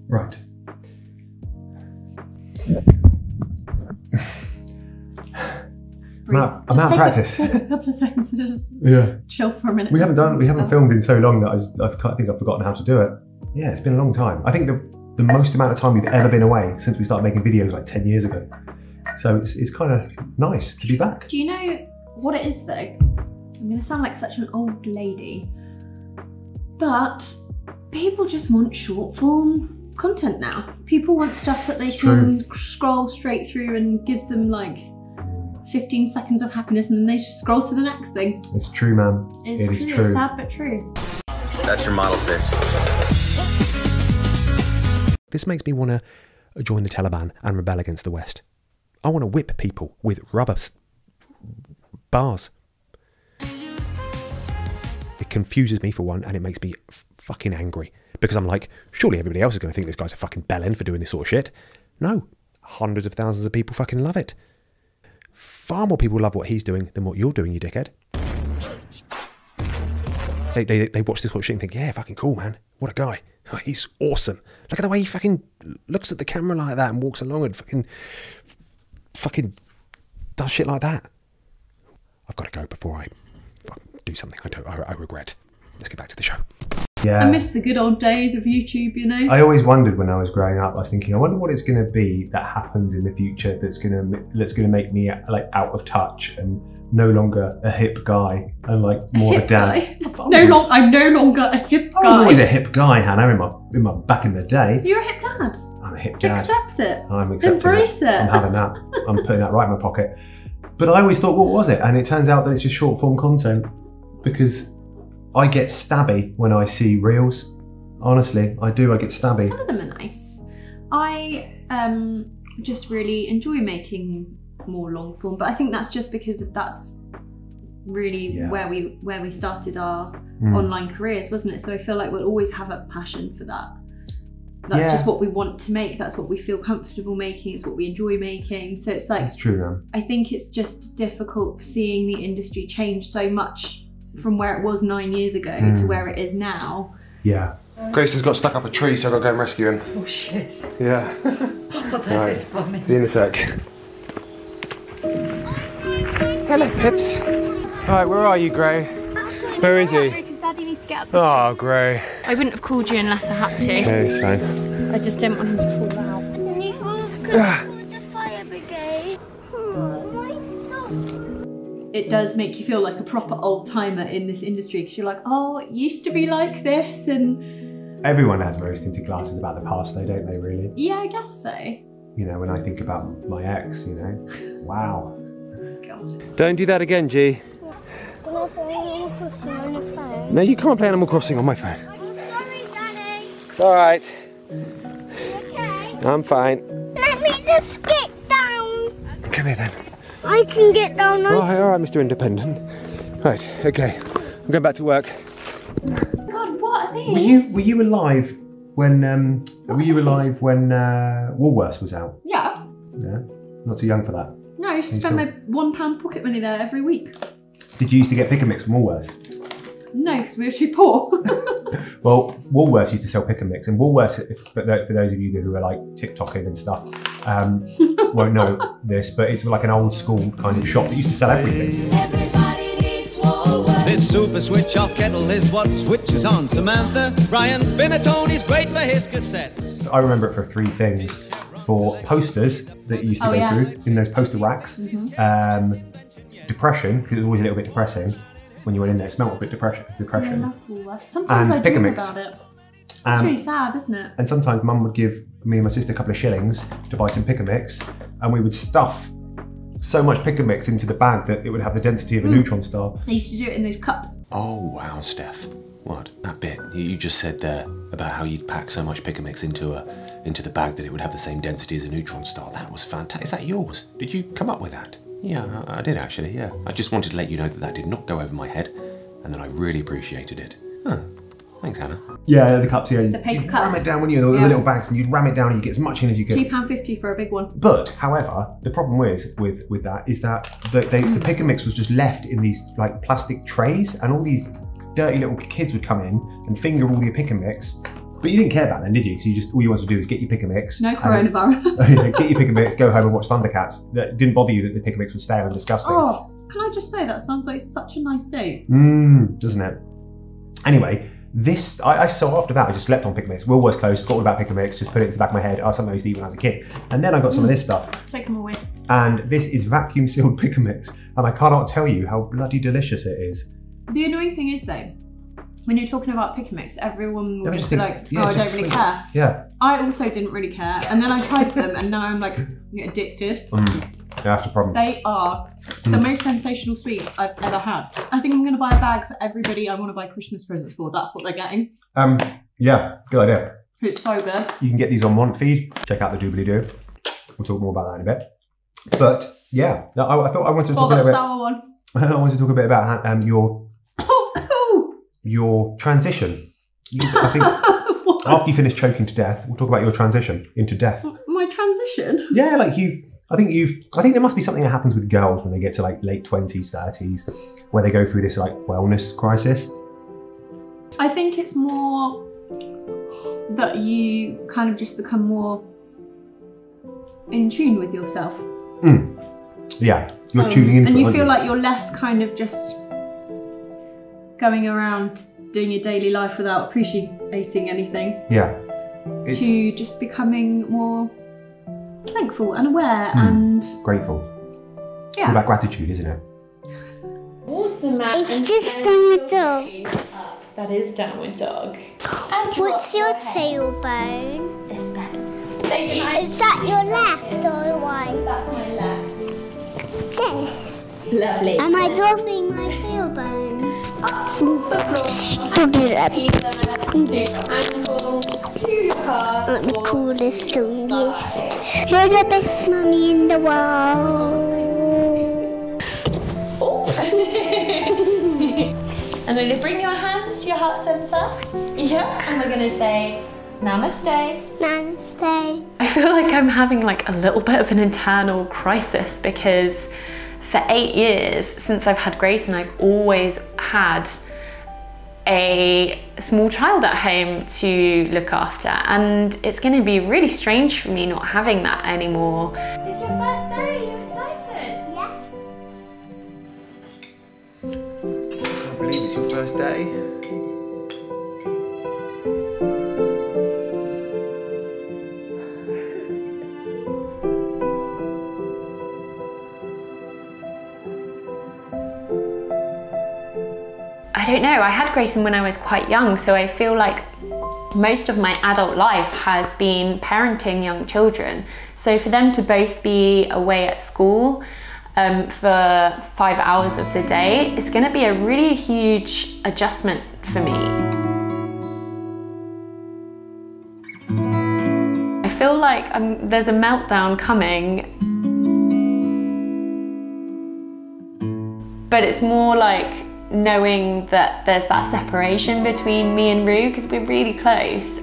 Right. I'm out of practice. Take a couple of seconds to just chill for a minute. We haven't filmed in so long that I think I've forgotten how to do it. Yeah, it's been a long time. I think the most amount of time we've ever been away since we started making videos like 10 years ago. So it's kind of nice to be back. Do you know what it is though? I'm gonna sound like such an old lady, but people just want short form content now. People want stuff that they can scroll straight through and gives them like 15 seconds of happiness and then they just scroll to the next thing. It's true, man. It's true. It's sad but true. That's your model face. This makes me want to join the Taliban and rebel against the West. I want to whip people with rubber bars. It confuses me for one, and it makes me fucking angry. Because I'm like, surely everybody else is going to think this guy's a fucking bellend for doing this sort of shit. No. Hundreds of thousands of people fucking love it. Far more people love what he's doing than what you're doing, you dickhead. They watch this sort of shit and think, yeah, fucking cool, man. What a guy. Oh, he's awesome. Look at the way he fucking looks at the camera like that and walks along and fucking does shit like that. I've got to go before I do something I regret. Let's get back to the show. Yeah. I miss the good old days of YouTube, you know? I always wondered when I was growing up, I was thinking, I wonder what it's going to be that happens in the future that's going to make me like out of touch and no longer a hip guy and like more of a dad. I'm no longer a hip guy. I was always a hip guy, Hannah, in my back in the day. You're a hip dad. I'm a hip dad. Accept it. I'm accepting Embrace it. I'm having that. I'm putting that right in my pocket. But I always thought, what was it? And it turns out that it's just short form content because I get stabby when I see reels. Honestly, I do. I get stabby. Some of them are nice. I just really enjoy making more long form, but I think that's just because that's really where we started our online careers, wasn't it? So I feel like we'll always have a passion for that. That's just what we want to make. That's what we feel comfortable making. It's what we enjoy making. So it's like, it's true, man. I think it's just difficult seeing the industry change so much from where it was 9 years ago to where it is now. Yeah. Grayson's got stuck up a tree, so I've got to go and rescue him. Oh shit. Yeah. Right. See you in a sec. Hello, Pips. Right, where are you, Gray? Where is he? Daddy needs to get up. Oh, Gray. I wouldn't have called you unless I had to. Okay, it's fine. I just didn't want him to fall out. It does make you feel like a proper old timer in this industry because you're like, oh, it used to be like this, and everyone has rose-tinted glasses about the past, though, don't they? Really? Yeah, I guess so. You know, when I think about my ex, you know, wow. God. Don't do that again, G. Can I play Animal Crossing on your phone? No, you can't play Animal Crossing on my phone. I'm sorry, Daddy. It's all right. You okay? I'm fine. Let me just get down. Come here, then. I can get down. All right, Mr. Independent. Right, okay. I'm going back to work. God, what are these? Were you alive when Woolworths was out? Yeah. Yeah. Not too young for that. No, I used to spend my £1 pocket money there every week. Did you used to get pick and mix from Woolworths? No, because we were too poor. Well, Woolworths used to sell pick and mix, and Woolworths, for those of you who are like TikToking and stuff, won't know this, but it's like an old school kind of shop that used to sell everything. Everybody needs Woolworths. This super switch off kettle is what switches on Samantha. Ryan's Spinatoni's great for his cassettes. I remember it for three things. For posters that you used to go through in those poster racks. Depression, because it was always a little bit depressing when you went in there. It smelled a bit depression. I love Woolworths. Sometimes I dream about it. It's really sad, isn't it? And sometimes Mum would give me and my sister a couple of shillings to buy some pick and mix, and we would stuff so much pick and mix into the bag that it would have the density of a neutron star. They used to do it in those cups. Oh wow, Steph. What? That bit you just said there about how you'd pack so much pick and mix into the bag that it would have the same density as a neutron star. That was fantastic. Is that yours? Did you come up with that? Yeah, I did actually, yeah. I just wanted to let you know that that did not go over my head and that I really appreciated it. Huh. Thanks, Hannah. Yeah, the cups, yeah. The paper you'd cups. ram it down, wouldn't you? The little bags, and you'd ram it down and you'd get as much in as you could. £2.50 for a big one. But, however, the problem with that is that the pick and mix was just left in these like plastic trays, and all these dirty little kids would come in and finger all your pick and mix, But you didn't care back then, did you? Because you just all you wanted to do was get your pick and mix. No coronavirus. Get your pick and mix, go home and watch Thundercats. That didn't bother you that the pick and mix was stale and disgusting. Oh, can I just say that sounds like such a nice date? Doesn't it? Anyway, this so after that I just slept on pick and mix. Woolworths closed, forgot all about pick and mix, just put it into the back of my head. Something I used to eat when I was a kid. And then I got some of this stuff. Take them away. And this is vacuum sealed pick and mix. And I cannot tell you how bloody delicious it is. The annoying thing is though, when you're talking about pick and mix, everyone will just be like, yeah, oh, I don't really care. Yeah. I also didn't really care. And then I tried them and now I'm like addicted. Yeah, that's the problem. They are the most sensational sweets I've ever had. I think I'm going to buy a bag for everybody I want to buy Christmas presents for. That's what they're getting. Yeah, good idea. It's so good. You can get these on Want Feed. Check out the doobly-doo. We'll talk more about that in a bit. But yeah, I thought I wanted to talk a bit about. Sour one. I wanted to talk a bit about your transition. I think after you finish choking to death, we'll talk about your transition into death. My transition? Yeah, like I think there must be something that happens with girls when they get to like late 20s, 30s, where they go through this like wellness crisis. I think it's more that you kind of just become more in tune with yourself. Yeah, you're tuning into it. And you feel like you're less kind of just going around doing your daily life without appreciating anything. Yeah. To just becoming more thankful and aware and grateful. Yeah. It's all about gratitude, isn't it? What's the matter? It's just downward dog. That is downward dog. What's your tailbone? This bed. Take Is that your left or right? That's my left. This. Lovely. Am I dropping my tailbone? To your car. I'm the coolest, strongest. You're the best mummy in the world. And then you bring your hands to your heart center. Yeah. And we're gonna say namaste. Namaste. I feel like I'm having like a little bit of an internal crisis because for 8 years since I've had Grayson, I've always had a small child at home to look after, and it's going to be really strange for me not having that anymore. It's your first day. Are you excited? Yeah. I can't believe it's your first day. I don't know, I had Grayson when I was quite young, so I feel like most of my adult life has been parenting young children. So for them to both be away at school for 5 hours of the day, it's going to be a really huge adjustment for me. I feel like there's a meltdown coming, but it's more like knowing that there's that separation between me and Rue because we're really close.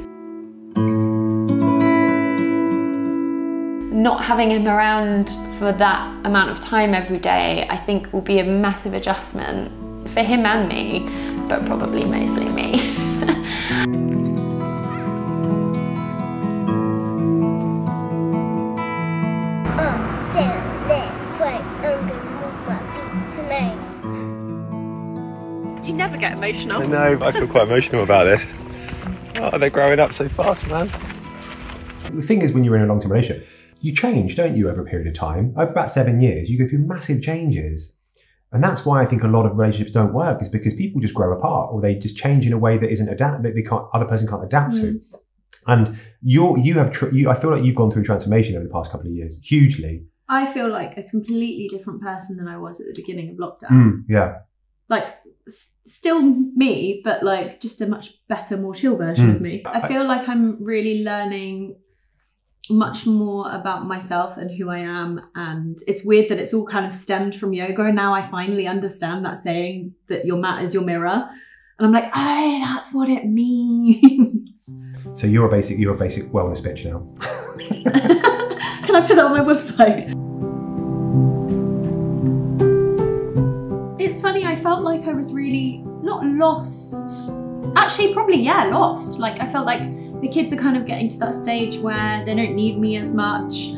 Not having him around for that amount of time every day, I think will be a massive adjustment for him and me, but probably mostly me. You never get emotional. I know, but I feel quite emotional about this. Oh, they're growing up so fast, man. The thing is, when you're in a long-term relationship, you change, don't you, over a period of time? Over about 7 years, you go through massive changes. And that's why I think a lot of relationships don't work, is because people just grow apart, or they just change in a way that isn't other person can't adapt to. And I feel like you've gone through transformation over the past couple of years, hugely. I feel like a completely different person than I was at the beginning of lockdown. Yeah. Like, still me, but like just a much better, more chill version of me. I feel like I'm really learning much more about myself and who I am, and it's weird that it's all kind of stemmed from yoga, and now I finally understand that saying that your mat is your mirror, and I'm like, oh, that's what it means. So you're a basic wellness bitch now. Can I put that on my website? It's funny, I felt like I was really not lost. Actually, probably, yeah, lost. Like, I felt like the kids are kind of getting to that stage where they don't need me as much.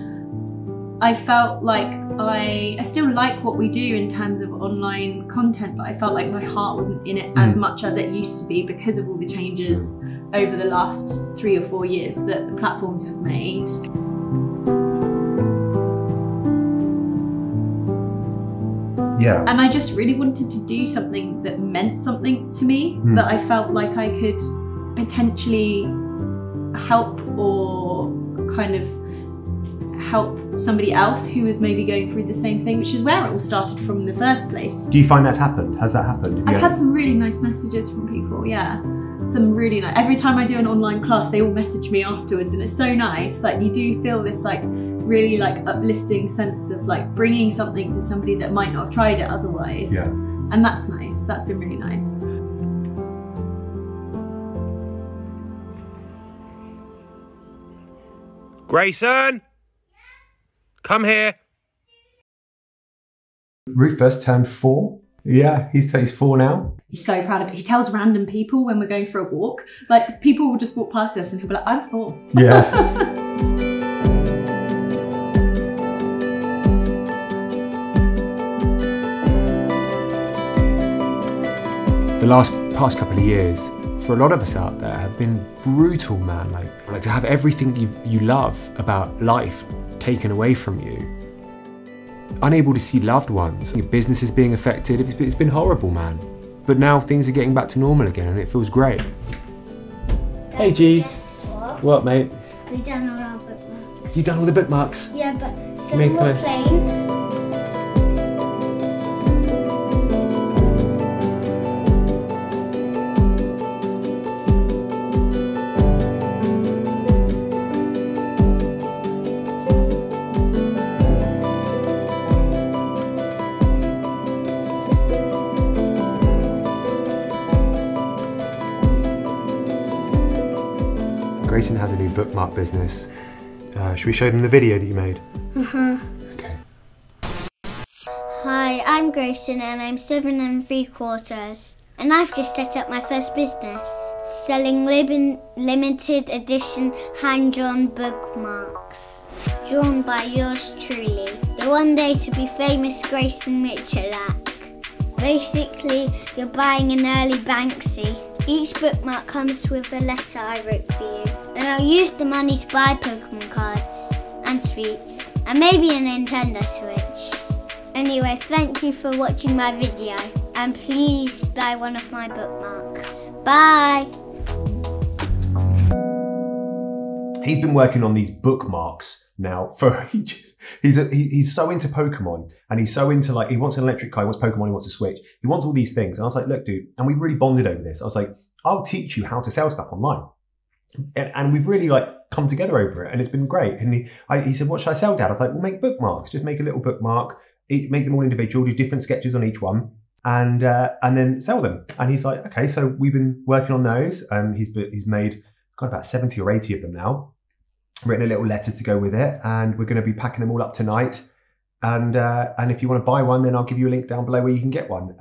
I felt like I still like what we do in terms of online content, but I felt like my heart wasn't in it as much as it used to be because of all the changes over the last 3 or 4 years that the platforms have made. Yeah. And I just really wanted to do something that meant something to me, that I felt like I could potentially help or kind of help somebody else who was maybe going through the same thing, which is where it all started from in the first place. Do you find that's happened? Has that happened? I've had some really nice messages from people, yeah. Some really nice. Every time I do an online class, they all message me afterwards, and it's so nice. Like, you do feel this like really like uplifting sense of like bringing something to somebody that might not have tried it otherwise. Yeah. And that's nice. That's been really nice. Grayson, come here. Rufus turned 4. Yeah, he's 4 now. He's so proud of it. He tells random people when we're going for a walk, like people will just walk past us and he'll be like, I'm 4. Yeah. The past couple of years, for a lot of us out there, have been brutal, man. Like to have everything you love about life taken away from you. Unable to see loved ones, your business is being affected. It's been horrible, man. But now things are getting back to normal again, and it feels great. Hey, G. What, mate? We've done all our bookmarks. You done all the bookmarks? Yeah, but some were plain. Grayson has a new bookmark business. Should we show them the video that you made? Okay. Hi, I'm Grayson and I'm 7 3/4. And I've just set up my first business, selling limited edition hand-drawn bookmarks. Drawn by yours truly, the one day to be famous Grayson Michalak. Basically, you're buying an early Banksy. Each bookmark comes with a letter I wrote for you. And I'll use the money to buy Pokemon cards and sweets and maybe a Nintendo Switch. Anyway, thank you for watching my video and please buy one of my bookmarks. Bye! He's been working on these bookmarks now for ages. He's so into Pokemon and he's so into, like, he wants an electric car, he wants Pokemon, he wants a Switch. He wants all these things. And I was like, look, dude, and we really bonded over this. I was like, I'll teach you how to sell stuff online. And we've really like come together over it and it's been great. And he said, what should I sell, Dad? I was like, well, make bookmarks. Just make a little bookmark, make them all individual, do different sketches on each one and then sell them. And he's like, okay, so we've been working on those and he's made, got about 70 or 80 of them now. Written a little letter to go with it and we're going to be packing them all up tonight. And if you want to buy one, then I'll give you a link down below where you can get one.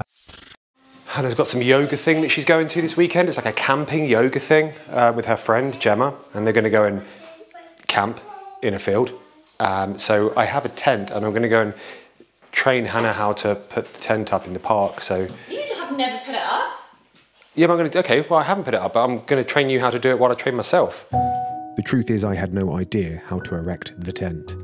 Hannah's got some yoga thing that she's going to this weekend. It's like a camping yoga thing with her friend Gemma, and they're going to go and camp in a field. So I have a tent, and I'm going to go and train Hannah how to put the tent up in the park. So You have never put it up? yeah, but I'm going to. Okay, well I haven't put it up, but I'm going to train you how to do it while I train myself. The truth is, I had no idea how to erect the tent.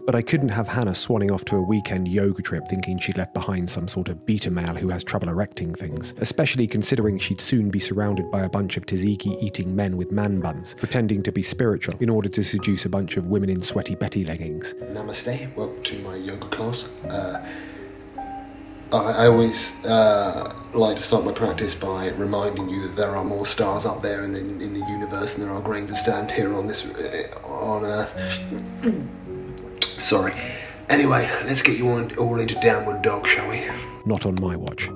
But I couldn't have Hannah swanning off to a weekend yoga trip thinking she'd left behind some sort of beta male who has trouble erecting things, especially considering she'd soon be surrounded by a bunch of tzatziki-eating men with man buns, pretending to be spiritual in order to seduce a bunch of women in sweaty Betty leggings. Namaste, welcome to my yoga class. I always like to start my practice by reminding you that there are more stars up there in the universe than there are grains of sand here on this on Earth. Sorry. Anyway, let's get you all into downward dog, shall we? Not on my watch.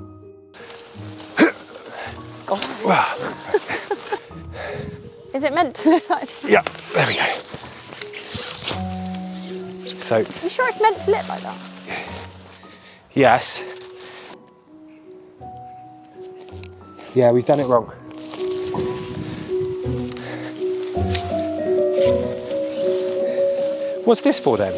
Is it meant to look like that? Yeah, there we go. So. You sure it's meant to look like that? Yes. Yeah, we've done it wrong. What's this for then?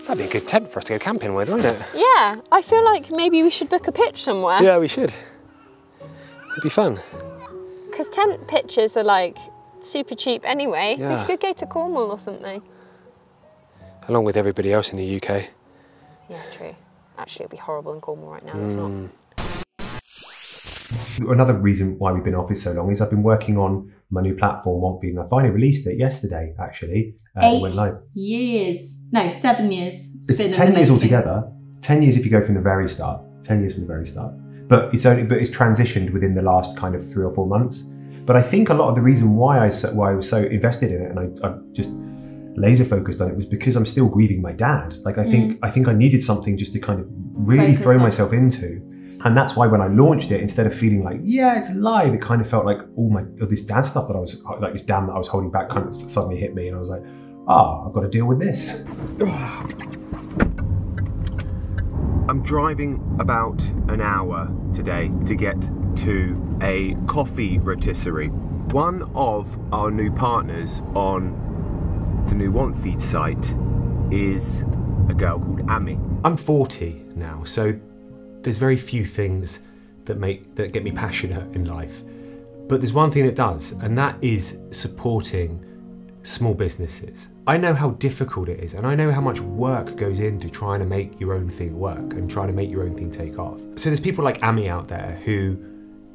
That'd be a good tent for us to go camping with, wouldn't it? Yeah, I feel like maybe we should book a pitch somewhere. Yeah, we should. It'd be fun. Because tent pitches are like super cheap anyway. Yeah. We could go to Cornwall or something. Along with everybody else in the UK. Yeah, true. Actually, it'd be horrible in Cornwall right now, it's not. Another reason why we've been off this so long is I've been working on my new platform, OneFeed, and I finally released it yesterday, actually. It went live. 8 years. No, 7 years. It's 10 years altogether. 10 years if you go from the very start. 10 years from the very start. But it's transitioned within the last kind of 3 or 4 months. But I think a lot of the reason why I was so invested in it, and I just laser focused on it, was because I'm still grieving my dad. Like I think I needed something just to kind of really throw myself into. And that's why when I launched it, instead of feeling like, yeah, it's live, it kind of felt like this dad stuff that I was like, this dam that I was holding back kind of suddenly hit me, and I was like, I've got to deal with this. I'm driving about an hour today to get to a coffee rotisserie. One of our new partners on the new OneFeed site is a girl called Amy. I'm 40 now, so there's very few things that get me passionate in life. But there's one thing that does, and that is supporting small businesses. I know how difficult it is, and I know how much work goes into trying to make your own thing work and trying to make your own thing take off. So there's people like Amy out there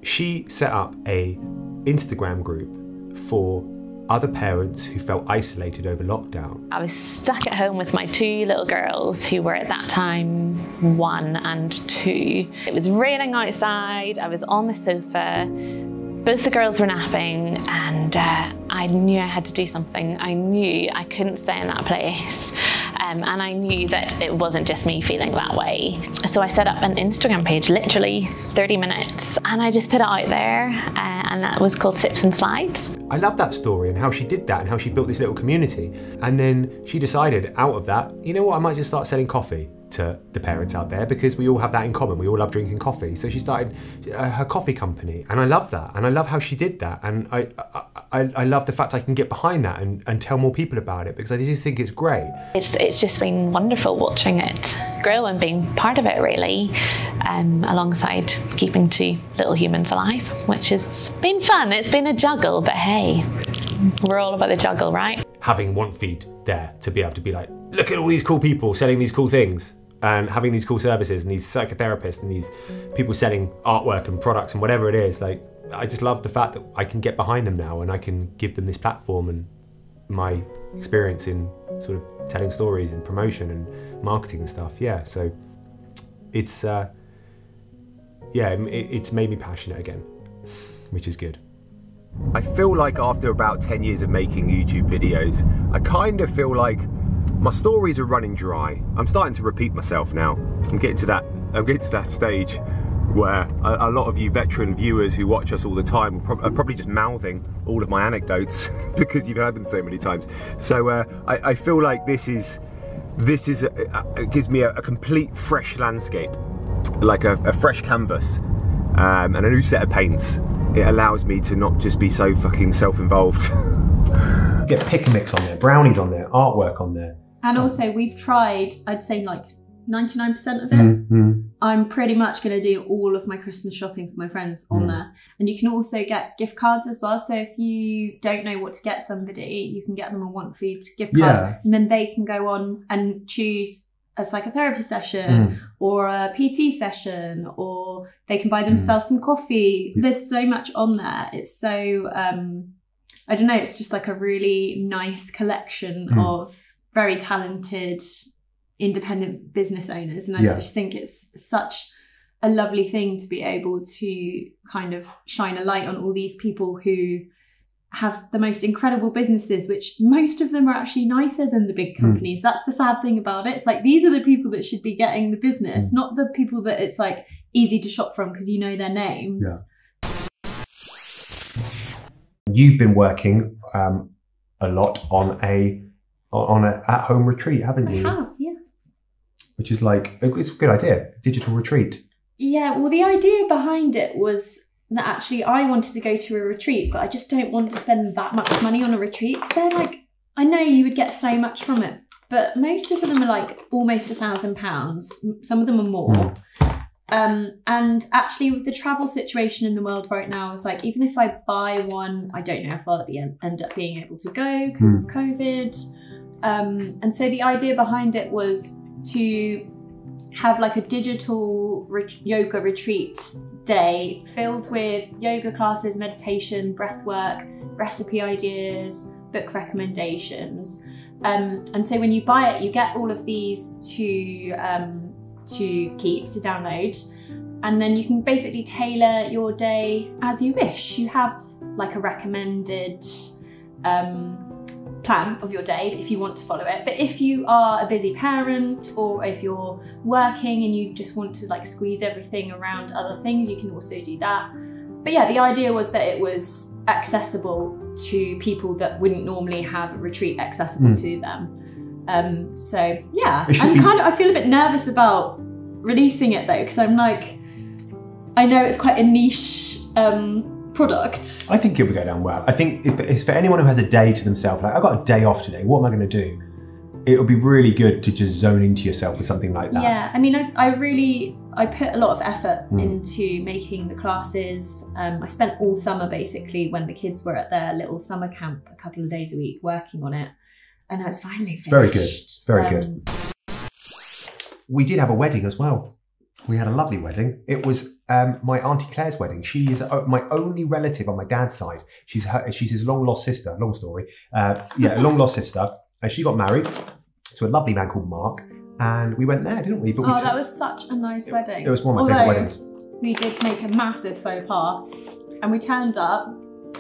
she set up a Instagram group for other parents who felt isolated over lockdown. I was stuck at home with my 2 little girls who were at that time 1 and 2. It was raining outside, I was on the sofa, both the girls were napping, and I knew I had to do something. I knew I couldn't stay in that place. And I knew that it wasn't just me feeling that way. So I set up an Instagram page, literally 30 minutes, and I just put it out there, and that was called Sips and Slides. I love that story and how she did that and how she built this little community. And then she decided out of that, you know what, I might just start selling coffee to the parents out there, because we all have that in common. We all love drinking coffee. So she started her coffee company, and I love that. And I love how she did that. And I love the fact I can get behind that and tell more people about it, because I just think it's great. It's just been wonderful watching it grow and being part of it, really, alongside keeping 2 little humans alive, which has been fun. It's been a juggle, but hey, we're all about the juggle, right? Having OneFeed there to be able to be like, look at all these cool people selling these cool things and having these cool services and these psychotherapists and these people selling artwork and products and whatever it is. Like, I just love the fact that I can get behind them now and I can give them this platform and my experience in sort of telling stories and promotion and marketing and stuff. Yeah, so it's it's made me passionate again, which is good. I feel like after about 10 years of making YouTube videos, I kind of feel like my stories are running dry. I'm starting to repeat myself now. I'm getting to that stage where a lot of you veteran viewers who watch us all the time are probably just mouthing all of my anecdotes because you've heard them so many times. So I feel like it gives me a complete fresh landscape, like a fresh canvas and a new set of paints. It allows me to not just be so fucking self-involved. Get pick and mix on there, brownies on there, artwork on there. And also we've tried, I'd say like 99% of it. I'm pretty much going to do all of my Christmas shopping for my friends on there. And you can also get gift cards as well. So if you don't know what to get somebody, you can get them a OneFeed gift card. And then they can go on and choose a psychotherapy session or a PT session, or they can buy themselves some coffee. There's so much on there. It's so, I don't know, it's just like a really nice collection of very talented independent business owners. And I just think it's such a lovely thing to be able to kind of shine a light on all these people who have the most incredible businesses, which most of them are actually nicer than the big companies. That's the sad thing about it. It's like, these are the people that should be getting the business, not the people that it's like easy to shop from because you know their names. You've been working a lot on an at-home retreat, haven't you? I have, yes. Which is like, it's a good idea, digital retreat. Yeah, well, the idea behind it was that actually I wanted to go to a retreat, but I just don't want to spend that much money on a retreat. Because they're like, I know you would get so much from it, but most of them are like almost £1,000. Some of them are more. And actually with the travel situation in the world right now, it's like, even if I buy one, I don't know if I'll end up being able to go because of COVID. And so the idea behind it was to have like a digital yoga retreat day filled with yoga classes, meditation, breath work, recipe ideas, book recommendations. And so when you buy it, you get all of these to download, and then you can basically tailor your day as you wish. You have like a recommended plan of your day if you want to follow it, but if you are a busy parent or if you're working and you just want to like squeeze everything around other things, you can also do that. But yeah, the idea was that it was accessible to people that wouldn't normally have a retreat accessible to them. So yeah, I feel a bit nervous about releasing it though, because I'm like, I know it's quite a niche product. I think it would go down well. I think if it's for anyone who has a day to themselves, like I've got a day off today, what am I going to do? It would be really good to just zone into yourself with something like that. Yeah, I mean, I put a lot of effort into making the classes. I spent all summer basically when the kids were at their little summer camp a couple of days a week working on it. And now it's finally finished. It's very good. It's very good. We did have a wedding as well. We had a lovely wedding. It was my Auntie Claire's wedding. She is my only relative on my dad's side. She's his long lost sister. Long story. A long lost sister. And she got married to a lovely man called Mark. And we went there, didn't we? But that was such a nice wedding. It was one of my favourite weddings. We did make a massive faux pas. And we turned up.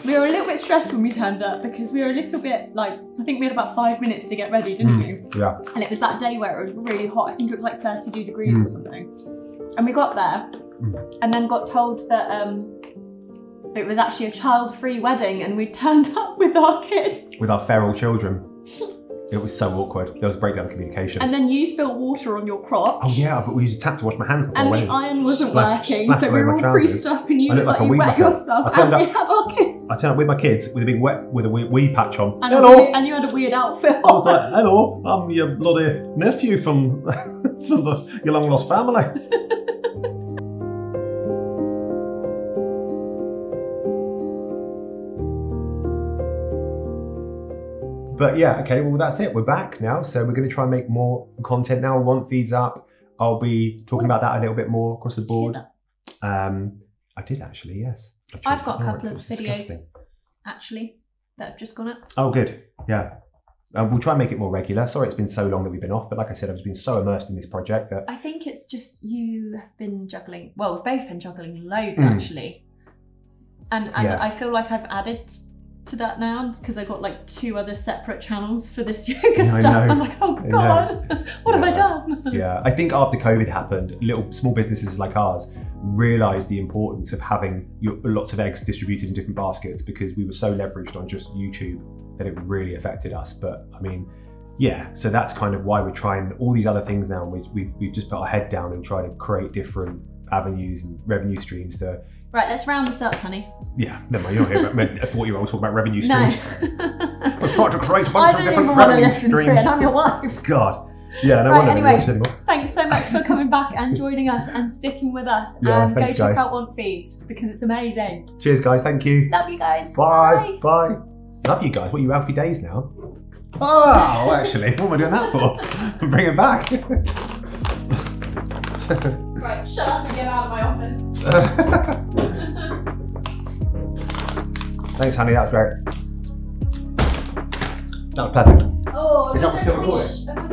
We were a little bit stressed when we turned up because we were a little bit like, I think we had about 5 minutes to get ready, didn't we? Yeah. And it was that day where it was really hot. I think it was like 32 degrees or something. And we got there and then got told that it was actually a child-free wedding, and we turned up with our kids. With our feral children. It was so awkward. There was a breakdown of communication. And then you spilled water on your crotch. Oh yeah, but we used a tap to wash my hands before and wedding. the iron wasn't working, so we were all creased up and you looked like you wet yourself. And we had our kids. I turned up with my kids with a wee patch on. And hello! And you had a weird outfit on. I was like, hello, I'm your bloody nephew from, your long lost family. But yeah, okay, well that's it. We're back now. So we're going to try and make more content now. One feeds up. I'll be talking about that a little bit more across the board. I did actually, yes. I've got a couple of videos actually that have just gone up. Oh, good. Yeah. We'll try and make it more regular. Sorry it's been so long that we've been off, but like I said, I've been so immersed in this project that... I think it's just you have been juggling, well, we've both been juggling loads actually. And yeah. I feel like I've added to that now because I got like 2 other separate channels for this yoga stuff. I'm like, oh God, what have I done? Yeah, I think after COVID happened, little small businesses like ours realised the importance of having lots of eggs distributed in different baskets because we were so leveraged on just YouTube that it really affected us. But I mean, yeah, so that's kind of why we're trying all these other things now. We've just put our head down and try to create different avenues and revenue streams to... Right, let's round this up, honey. Yeah, never mind, you're here about a 40-year-old talk about revenue streams. No. We're trying to create a bunch of different revenue streams. I don't even want to listen to it, and I'm your wife. God. Yeah, no wonder anyway, thanks so much for coming back and joining us and sticking with us. Yeah, and thanks, go check out One Feed because it's amazing. Cheers, guys. Thank you. Love you guys. Bye. Bye. Love you guys. What are you, Alfie Days now? Oh, actually, what am I doing that for? Bring it back. Right, shut up and get out of my office. Thanks, honey. That was great. That was perfect. Oh, is that still recording?